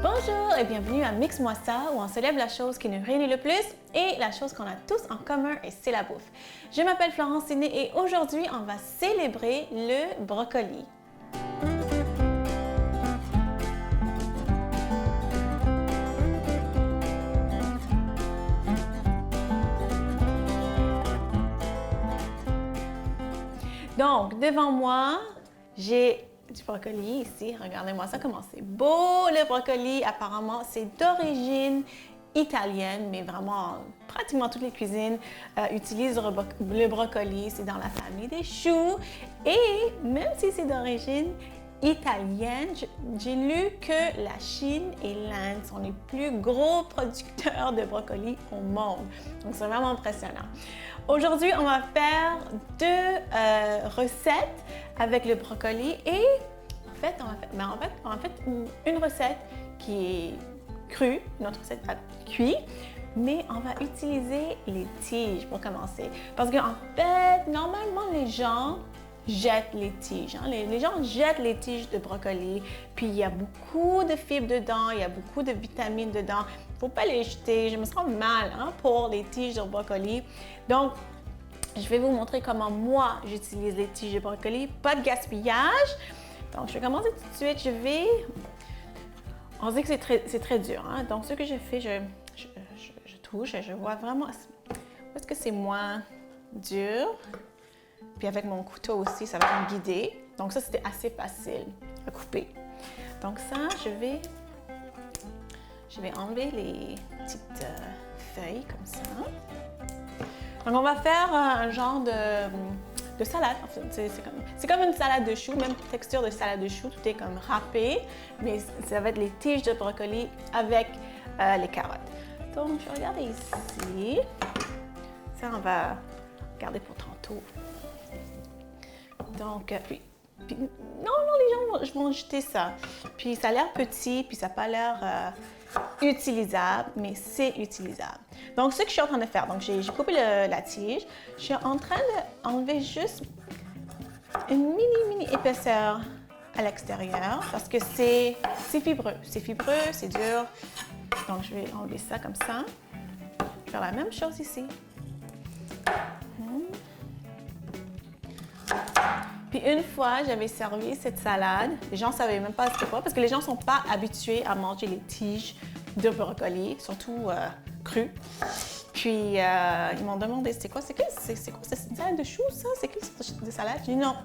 Bonjour et bienvenue à Mix-moi ça, où on célèbre la chose qui nous réunit le plus et la chose qu'on a tous en commun, et c'est la bouffe. Je m'appelle Florence Sidney et aujourd'hui, on va célébrer le brocoli. Donc, devant moi, j'ai du brocoli ici. Regardez-moi ça, comment c'est beau le brocoli. Apparemment, c'est d'origine italienne, mais vraiment, pratiquement toutes les cuisines utilisent le brocoli. C'est dans la famille des choux. Et même si c'est d'origine italienne, j'ai lu que la Chine et l'Inde sont les plus gros producteurs de brocoli au monde. Donc, c'est vraiment impressionnant. Aujourd'hui, on va faire deux recettes avec le brocoli et on va faire une recette qui est crue, une autre recette cuite, mais on va utiliser les tiges pour commencer. Parce qu'en fait, normalement, les gens jettent les tiges. Les gens jettent les tiges de brocoli, puis il y a beaucoup de fibres dedans, il y a beaucoup de vitamines dedans. Il ne faut pas les jeter. Je me sens mal pour les tiges de brocoli. Donc, je vais vous montrer comment moi, j'utilise les tiges de brocoli. Pas de gaspillage. Donc, je vais commencer tout de suite. On dit que c'est très dur. Donc, ce que je fais, je touche, je vois vraiment où est-ce que c'est moins dur. Puis avec mon couteau aussi, ça va me guider. Donc ça, c'était assez facile à couper. Donc ça, je vais enlever les petites feuilles comme ça. Donc on va faire un genre de salade. En fait, c'est comme une salade de choux, même texture de salade de choux. Tout est comme râpé, mais ça va être les tiges de brocoli avec les carottes. Donc je vais regarder ici. Ça, on va garder pour tantôt. Donc, puis non, les gens vont jeter ça. Puis ça a l'air petit, puis ça n'a pas l'air utilisable, mais c'est utilisable. Donc, ce que je suis en train de faire, donc j'ai coupé la tige. Je suis en train d'enlever juste une mini épaisseur à l'extérieur parce que c'est fibreux. C'est fibreux, c'est dur. Donc, je vais enlever ça comme ça. Je vais faire la même chose ici. Puis une fois, j'avais servi cette salade. Les gens ne savaient même pas ce que c'était parce que les gens ne sont pas habitués à manger les tiges de brocoli, surtout crues. Puis ils m'ont demandé c'est quoi? C'est une salade de choux, ça? C'est quelle sorte de salade? J'ai dit non.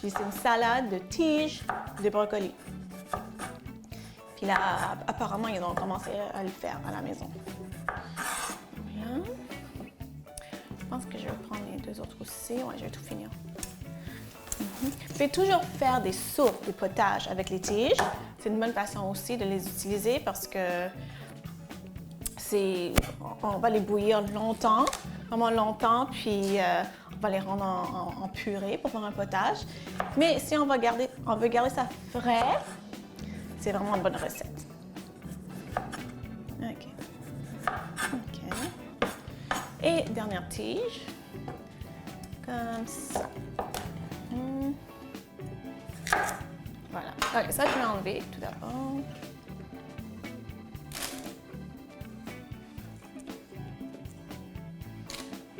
J'ai dit c'est une salade de tiges de brocoli. Puis là, apparemment, ils ont commencé à le faire à la maison. Voilà. Je pense que je vais prendre les deux autres aussi. Ouais, je vais tout finir. Vous pouvez toujours faire des soupes, des potages avec les tiges. C'est une bonne façon aussi de les utiliser parce que on va les bouillir longtemps, vraiment longtemps, puis on va les rendre en purée pour faire un potage. Mais si on veut garder ça frais, c'est vraiment une bonne recette. OK. Et dernière tige, comme ça. Voilà. OK, ça, je vais enlever tout d'abord.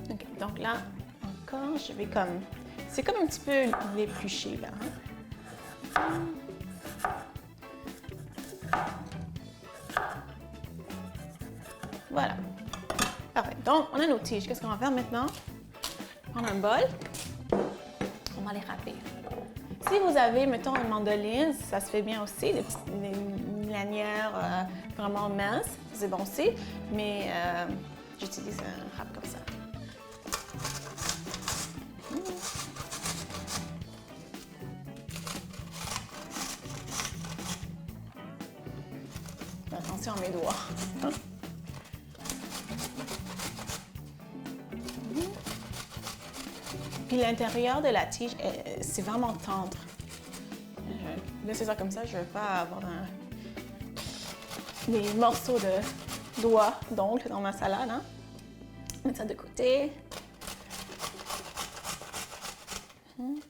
OK, donc là, encore, je vais comme... C'est comme un petit peu l'éplucher, là. Voilà. Parfait. Donc, on a nos tiges. Qu'est-ce qu'on va faire maintenant? Prendre un bol. On va les râper. Si vous avez, mettons, une mandoline, ça se fait bien aussi, une lanière vraiment mince, c'est bon aussi, mais j'utilise un râpe comme ça. Attention à mes doigts. Puis l'intérieur de la tige, c'est vraiment tendre. Je vais laisser ça comme ça, je ne veux pas avoir des morceaux de doigts, d'ongles dans ma salade. Mettre ça de côté. Encore.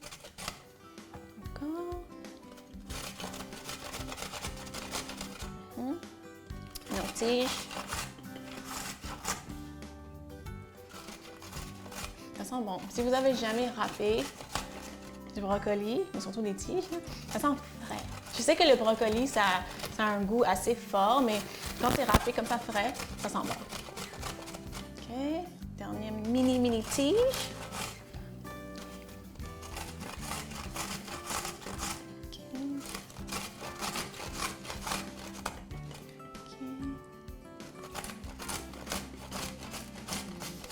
tige. Ça sent bon. Si vous avez jamais râpé du brocoli, mais surtout des tiges, ça sent frais. Je sais que le brocoli, ça a un goût assez fort, mais quand c'est râpé comme ça frais, ça sent bon. OK. Dernière mini tige.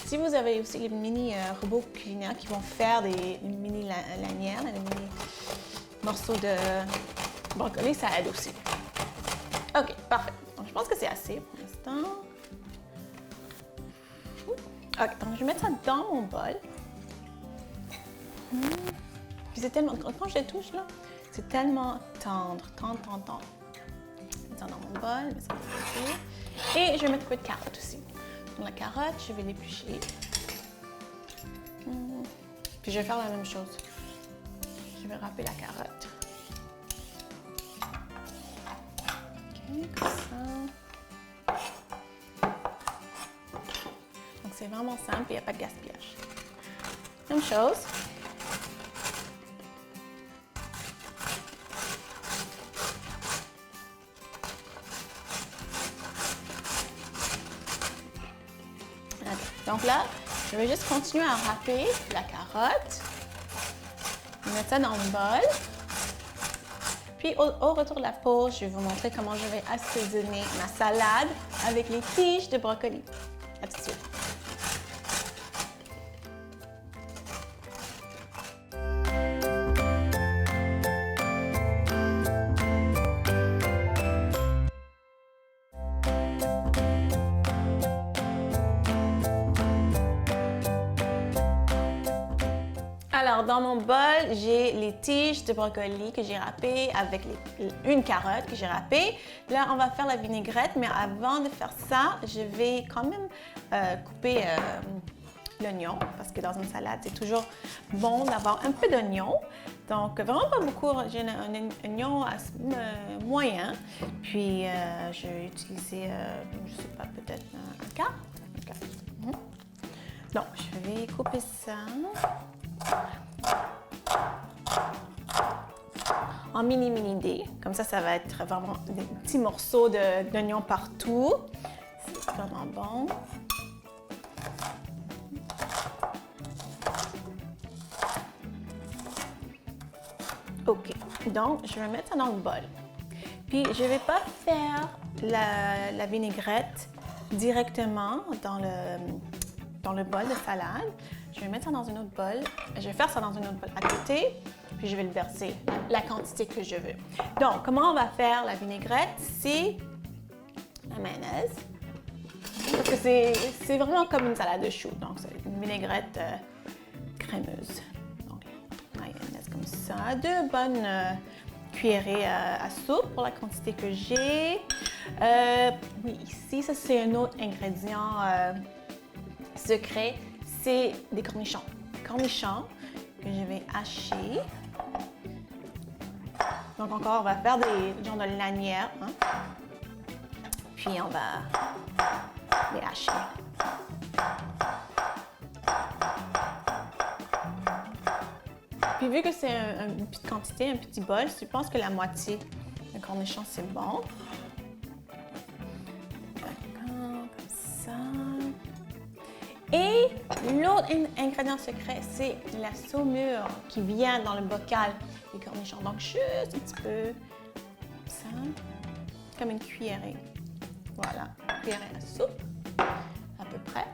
Si vous avez aussi les mini robots culinaires qui vont faire des mini lanières, des mini morceaux de brocoli, ça aide aussi. OK, parfait. Donc, je pense que c'est assez pour l'instant. OK, donc je vais mettre ça dans mon bol. Puis c'est tellement, quand je les touche là, c'est tellement tendre. Je vais mettre ça dans mon bol, mais ça va être. Et je vais mettre un peu de carotte aussi. Donc la carotte, je vais l'éplucher. Puis je vais faire la même chose. Je vais râper la carotte. OK, comme ça. Donc c'est vraiment simple et il n'y a pas de gaspillage. Même chose. Donc là, je vais juste continuer à râper la carotte. Je vais mettre ça dans le bol. Puis au retour de la pause, je vais vous montrer comment je vais assaisonner ma salade avec les tiges de brocoli. À tout de suite. Alors, dans mon bol, j'ai les tiges de brocoli que j'ai râpées avec une carotte que j'ai râpée. Là, on va faire la vinaigrette, mais avant de faire ça, je vais quand même couper l'oignon, parce que dans une salade, c'est toujours bon d'avoir un peu d'oignon. Donc, vraiment pas beaucoup, j'ai un oignon moyen. Puis, je vais utiliser, je sais pas, peut-être un quart. Donc, je vais couper ça en mini dés. Comme ça va être vraiment des petits morceaux d'oignons partout. C'est vraiment bon. OK. Donc, je vais mettre ça dans le bol. Puis, je ne vais pas faire la vinaigrette directement dans le bol de salade. Je vais mettre ça dans une autre bol. Je vais faire ça dans une autre bol à côté. Puis je vais le verser, la quantité que je veux. Donc, comment on va faire la vinaigrette? C'est la mayonnaise. Parce que c'est vraiment comme une salade de choux. Donc, c'est une vinaigrette crémeuse. Donc, mayonnaise comme ça. 2 bonnes cuillerées à soupe pour la quantité que j'ai. Oui, ici, ça c'est un autre ingrédient secret. C'est des cornichons. Cornichons que je vais hacher. Donc encore, on va faire des genres de lanières. Hein? Puis on va les hacher. Puis vu que c'est une petite quantité, un petit bol, je pense que la moitié de cornichons, c'est bon. D'accord, comme ça. Et l'autre ingrédient secret, c'est la saumure qui vient dans le bocal des cornichons. Donc, juste un petit peu, ça, comme une cuillerée. Voilà, une cuillerée à soupe, à peu près.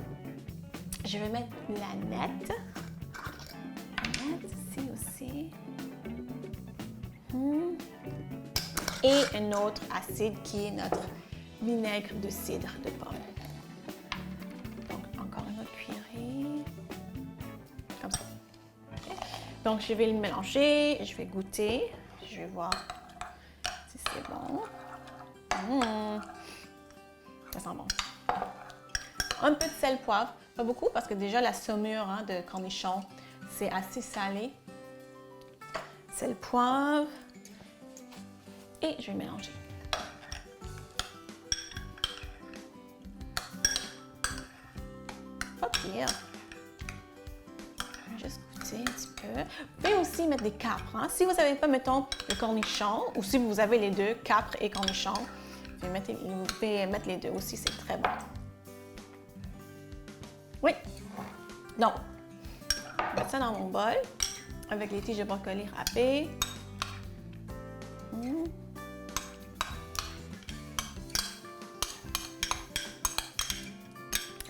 Je vais mettre la nette. La nette ici aussi. Et un autre acide qui est notre vinaigre de cidre de pomme. Donc, je vais le mélanger, je vais goûter, je vais voir si c'est bon. Ça sent bon. Un peu de sel, poivre, pas beaucoup parce que déjà la saumure de cornichons, c'est assez salé. Sel, poivre et je vais mélanger. cuire. Juste goûter un petit peu. Vous pouvez aussi mettre des capres. Hein? Si vous n'avez pas, mettons, le cornichon, ou si vous avez les deux, capres et cornichons, vous pouvez mettre les deux aussi, c'est très bon. Oui. Donc, je vais mettre ça dans mon bol avec les tiges de brocoli râpées.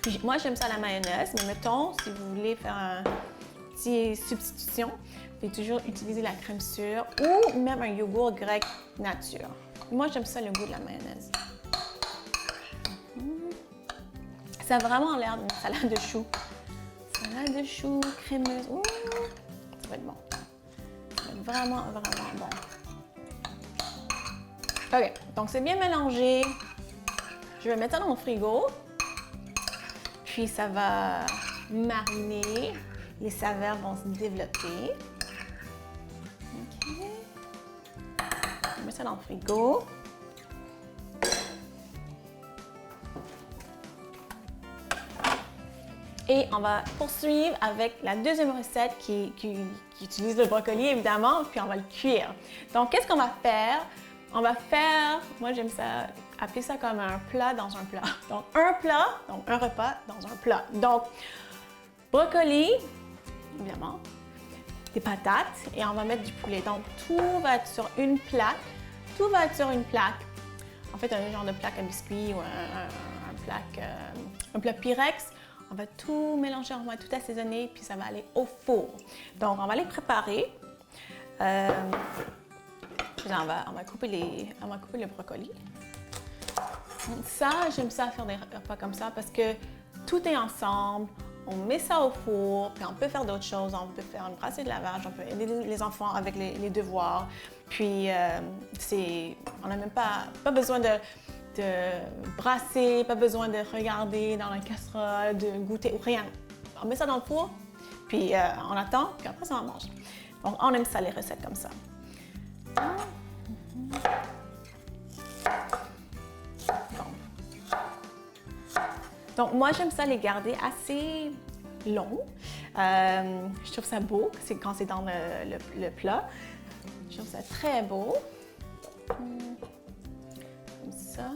Puis, moi, j'aime ça à la mayonnaise, mais mettons, si vous voulez faire une petite substitution, vous pouvez toujours utiliser la crème sûre ou même un yogourt grec nature. Moi, j'aime ça le goût de la mayonnaise. Ça a vraiment l'air d'une salade de choux. Salade de choux crémeuse. Ouh, ça va être bon. Ça va être vraiment, vraiment bon. OK, donc c'est bien mélangé. Je vais mettre ça dans mon frigo. Puis ça va mariner. Les saveurs vont se développer. OK. Je vais mettre ça dans le frigo. Et on va poursuivre avec la deuxième recette qui utilise le brocoli, évidemment, puis on va le cuire. Donc, qu'est-ce qu'on va faire? On va faire, moi j'aime ça, appeler ça comme un plat dans un plat. Donc, un plat, donc un repas dans un plat. Donc, brocoli, évidemment, des patates et on va mettre du poulet. Donc, tout va être sur une plaque. Tout va être sur une plaque. En fait, un genre de plaque à biscuits ou un plat Pyrex. On va tout mélanger, on va tout assaisonner, puis ça va aller au four. Donc, on va les préparer. On va couper le brocoli. Ça, j'aime ça faire des repas comme ça parce que tout est ensemble. On met ça au four, puis on peut faire d'autres choses. On peut faire une brassée de lavage, on peut aider les enfants avec les devoirs. Puis, on n'a même pas besoin de brasser, pas besoin de regarder dans la casserole, de goûter ou rien. On met ça dans le four, puis on attend, puis après ça on mange. Donc on aime ça les recettes comme ça. Donc moi j'aime ça les garder assez longs. Je trouve ça beau, c'est quand c'est dans le plat. Je trouve ça très beau. Ça.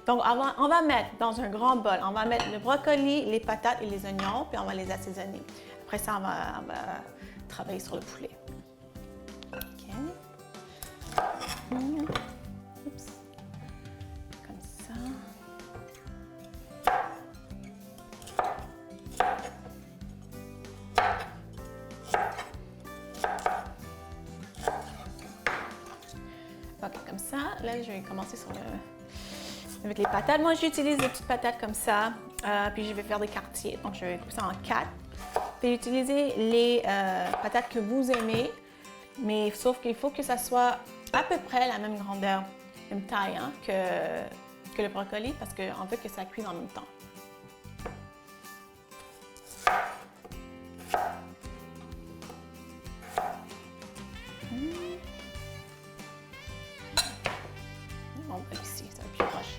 Donc, on va mettre dans un grand bol, on va mettre le brocoli, les patates et les oignons, puis on va les assaisonner. Après ça, on va travailler sur le poulet. OK. Oups. Comme ça. OK, comme ça. Là, je vais commencer avec les patates. Moi, j'utilise des petites patates comme ça. Puis, je vais faire des quartiers. Donc, je vais couper ça en 4. Puis, utiliser les patates que vous aimez. Mais sauf qu'il faut que ça soit à peu près la même grandeur, même taille hein, que le brocoli parce qu'on veut que ça cuise en même temps. On va ici, ça va plus proche.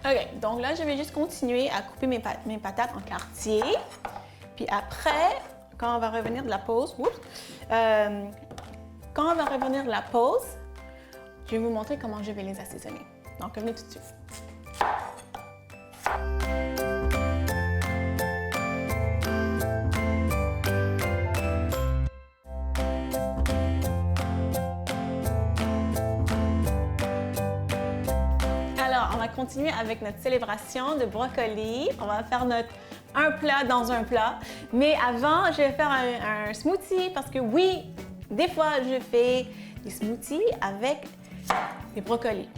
OK, donc là, je vais juste continuer à couper mes patates en quartiers. Puis après, quand on va revenir de la pause, quand on va revenir de la pause, je vais vous montrer comment je vais les assaisonner. Donc, revenez tout de suite. Alors, on va continuer avec notre célébration de brocoli. On va faire un plat dans un plat. Mais avant, je vais faire un smoothie parce que oui, des fois, je fais des smoothies avec des brocolis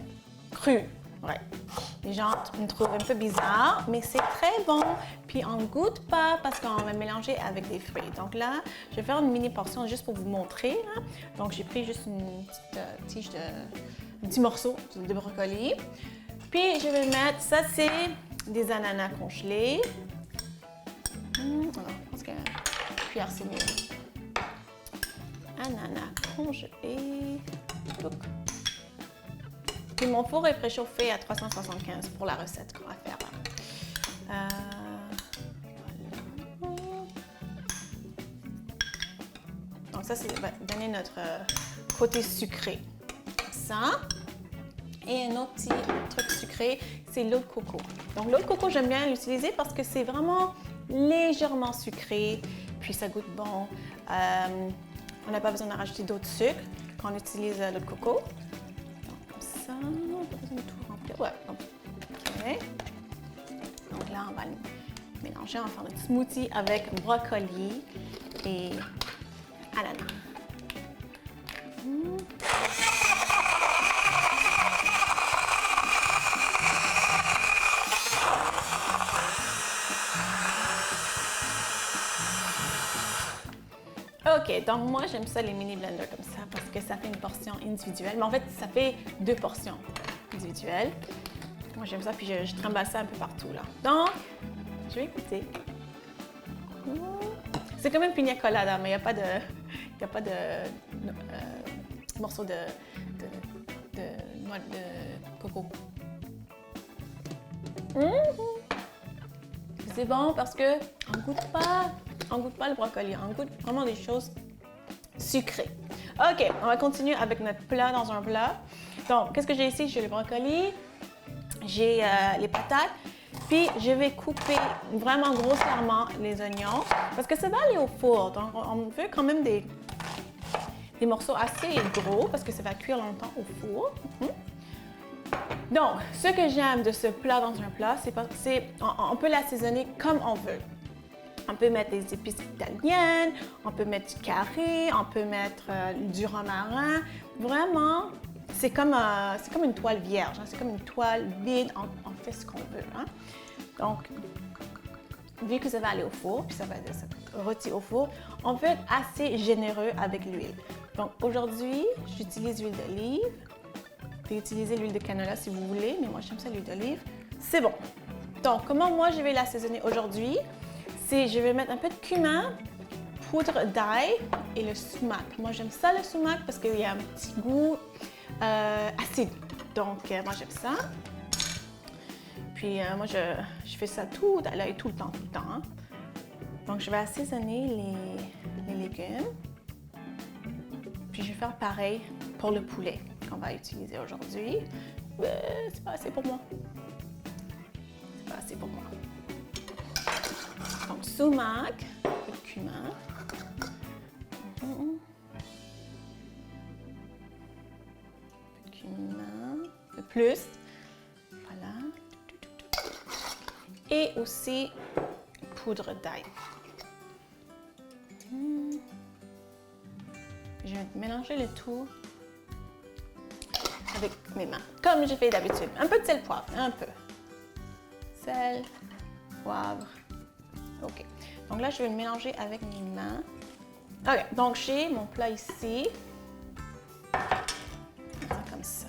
crus. Ouais. Les gens me trouvent un peu bizarre, mais c'est très bon. Puis on ne goûte pas parce qu'on va mélanger avec des fruits. Donc là, je vais faire une mini portion juste pour vous montrer. Là. Donc j'ai pris juste une petite tige un petit morceau de brocoli. Puis je vais mettre, ça c'est des ananas congelés. Alors, je pense qu'une cuillère c'est mieux. Ananas congelés. Puis mon four est préchauffé à 375 pour la recette qu'on va faire. Ça, ça va donner notre côté sucré. Ça. Et un autre petit truc sucré, c'est l'eau de coco. Donc, l'eau de coco, j'aime bien l'utiliser parce que c'est vraiment légèrement sucré, puis ça goûte bon. On n'a pas besoin de rajouter d'autres sucre quand on utilise l'eau de coco. Donc, comme ça, on n'a pas besoin de tout remplir. Ouais, OK. Donc là, on va le mélanger, on va faire notre smoothie avec brocoli et ananas. OK, donc moi, j'aime ça, les mini blenders comme ça, parce que ça fait une portion individuelle. Mais en fait, ça fait 2 portions individuelles. Moi, j'aime ça, puis je trimballe ça un peu partout, là. Donc, je vais goûter. C'est comme une pina colada, mais il n'y a pas de morceau de noix de coco. C'est bon parce que on goûte pas le brocoli, on goûte vraiment des choses sucrées. OK, on va continuer avec notre plat dans un plat. Donc, qu'est-ce que j'ai ici? J'ai le brocoli, j'ai les patates, puis je vais couper vraiment grossièrement les oignons parce que ça va aller au four. Donc, on veut quand même des morceaux assez gros parce que ça va cuire longtemps au four. Donc, ce que j'aime de ce plat dans un plat, c'est on peut l'assaisonner comme on veut. On peut mettre des épices italiennes, on peut mettre du curry, on peut mettre du romarin. Vraiment, c'est comme une toile vierge, hein? C'est comme une toile vide, on fait ce qu'on veut. Hein? Donc, vu que ça va aller au four, puis ça va rôtir au four, on peut être assez généreux avec l'huile. Donc, aujourd'hui, j'utilise l'huile d'olive. Vous pouvez utiliser l'huile de canola si vous voulez, mais moi, j'aime ça l'huile d'olive. C'est bon. Donc, comment moi, je vais l'assaisonner aujourd'hui? C'est, je vais mettre un peu de cumin, poudre d'ail et le sumac. Moi, j'aime ça, le sumac, parce qu'il y a un petit goût acide. Donc, moi, j'aime ça. Puis, moi, je fais ça tout à l'œil, tout le temps. Hein? Donc, je vais assaisonner les légumes. Puis, je vais faire pareil pour le poulet qu'on va utiliser aujourd'hui. C'est pas assez pour moi. C'est pas assez pour moi. Donc, sumac, un peu de cumin. Un peu de cumin. Un peu plus. Voilà. Et aussi poudre d'ail. Je vais mélanger le tout avec mes mains, comme j'ai fait d'habitude. Un peu de sel, poivre, un peu. Sel, poivre. OK. Donc là, je vais le mélanger avec mes mains. OK. Donc, j'ai mon plat ici. Comme ça.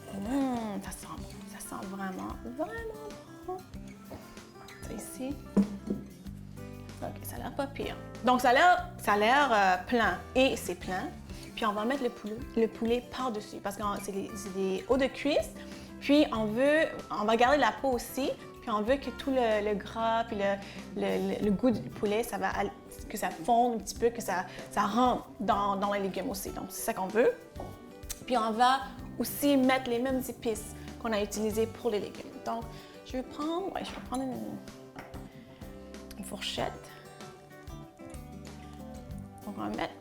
Ça sent bon. Ça sent vraiment bon. Ça ici. OK, ça a l'air pas pire. Donc, ça a l'air plein. Et c'est plein. Puis, on va mettre le poulet par-dessus parce que c'est des os de cuisse. Puis, on va garder la peau aussi. Puis, on veut que tout le gras puis le goût du poulet, que ça fonde un petit peu, que ça rentre dans les légumes aussi. Donc, c'est ça qu'on veut. Puis, on va aussi mettre les mêmes épices qu'on a utilisées pour les légumes. Donc, je vais prendre une fourchette. Donc, on va mettre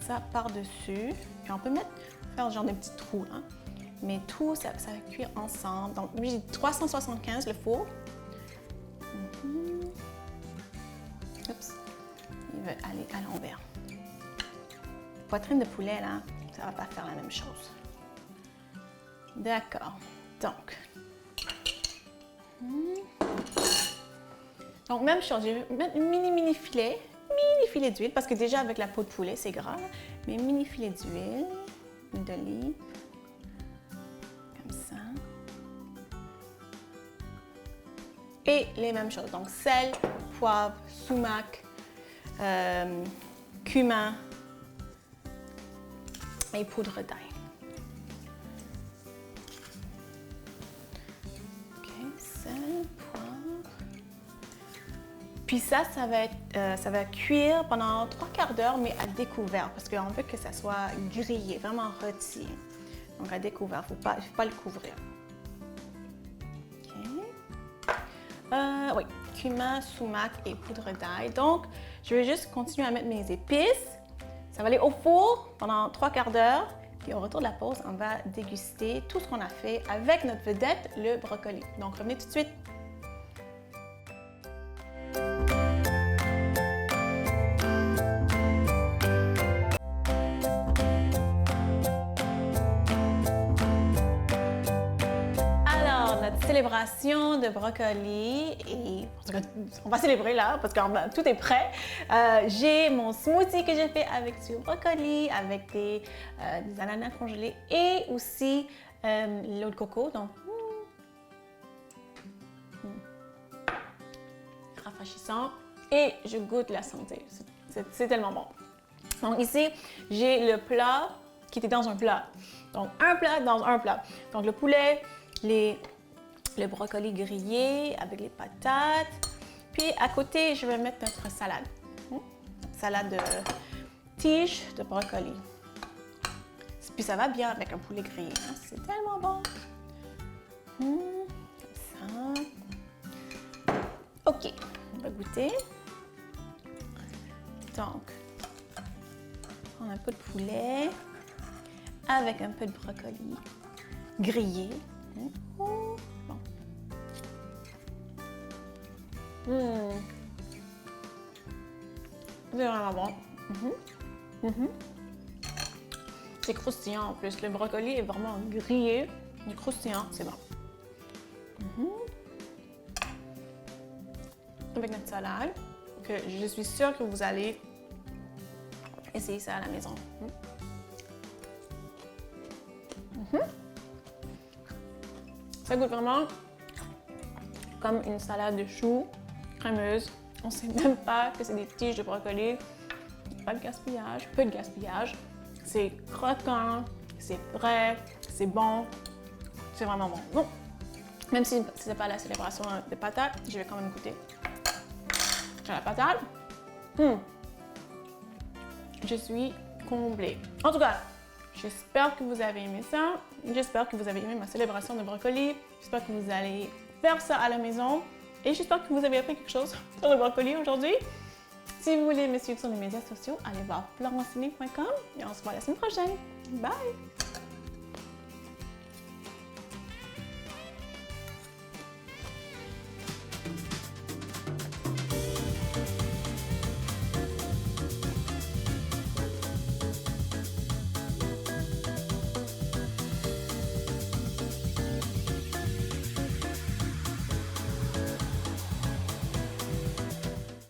ça par-dessus. Puis, on peut faire genre des petits trous, hein. Mais tout, ça va cuire ensemble. Donc, lui, j'ai 375 le four. Oups. Il veut aller à l'envers. Poitrine de poulet, là, ça va pas faire la même chose. D'accord. Donc, même chose, je vais mettre un mini filet d'huile, parce que déjà avec la peau de poulet, c'est gras, mais mini filet d'huile d'olive, comme ça. Et les mêmes choses, donc sel, poivre, sumac, cumin et poudre d'ail. OK, sel, poivre. Puis ça va cuire pendant 3/4 d'heure, mais à découvert, parce qu'on veut que ça soit grillé, vraiment rôti. Donc à découvert, il ne faut pas le couvrir. OK. Oui, cumin, sumac et poudre d'ail. Donc, je vais juste continuer à mettre mes épices. Ça va aller au four pendant 3/4 d'heure. Puis au retour de la pause, on va déguster tout ce qu'on a fait avec notre vedette, le brocoli. Donc, revenez tout de suite. Célébration de brocoli et on va célébrer là parce que tout est prêt. J'ai mon smoothie que j'ai fait avec du brocoli, avec des ananas congelés et aussi l'eau de coco. Donc, rafraîchissant et je goûte la santé. C'est tellement bon. Donc ici, j'ai le plat qui était dans un plat. Donc un plat dans un plat. Donc le poulet, le brocoli grillé avec les patates. Puis à côté, je vais mettre notre salade. Salade de tige de brocoli. Puis ça va bien avec un poulet grillé. C'est tellement bon. Comme ça. OK, on va goûter. Donc, on a un peu de poulet avec un peu de brocoli grillé. Bon. C'est vraiment bon. C'est croustillant en plus. Le brocoli est vraiment grillé. Il est croustillant, c'est bon. Avec notre salade, que je suis sûre que vous allez essayer ça à la maison. Ça goûte vraiment comme une salade de choux crémeuse. On ne sait même pas que c'est des tiges de brocoli. Pas de gaspillage, peu de gaspillage. C'est croquant, c'est frais, c'est bon. C'est vraiment bon. Bon, même si ce n'est pas la célébration de patates, je vais quand même goûter. J'ai la patate. Je suis comblée. En tout cas, j'espère que vous avez aimé ça. J'espère que vous avez aimé ma célébration de brocoli. J'espère que vous allez faire ça à la maison. Et j'espère que vous avez appris quelque chose sur le brocoli aujourd'hui. Si vous voulez me suivre sur les médias sociaux, allez voir florencini.com et on se voit la semaine prochaine. Bye!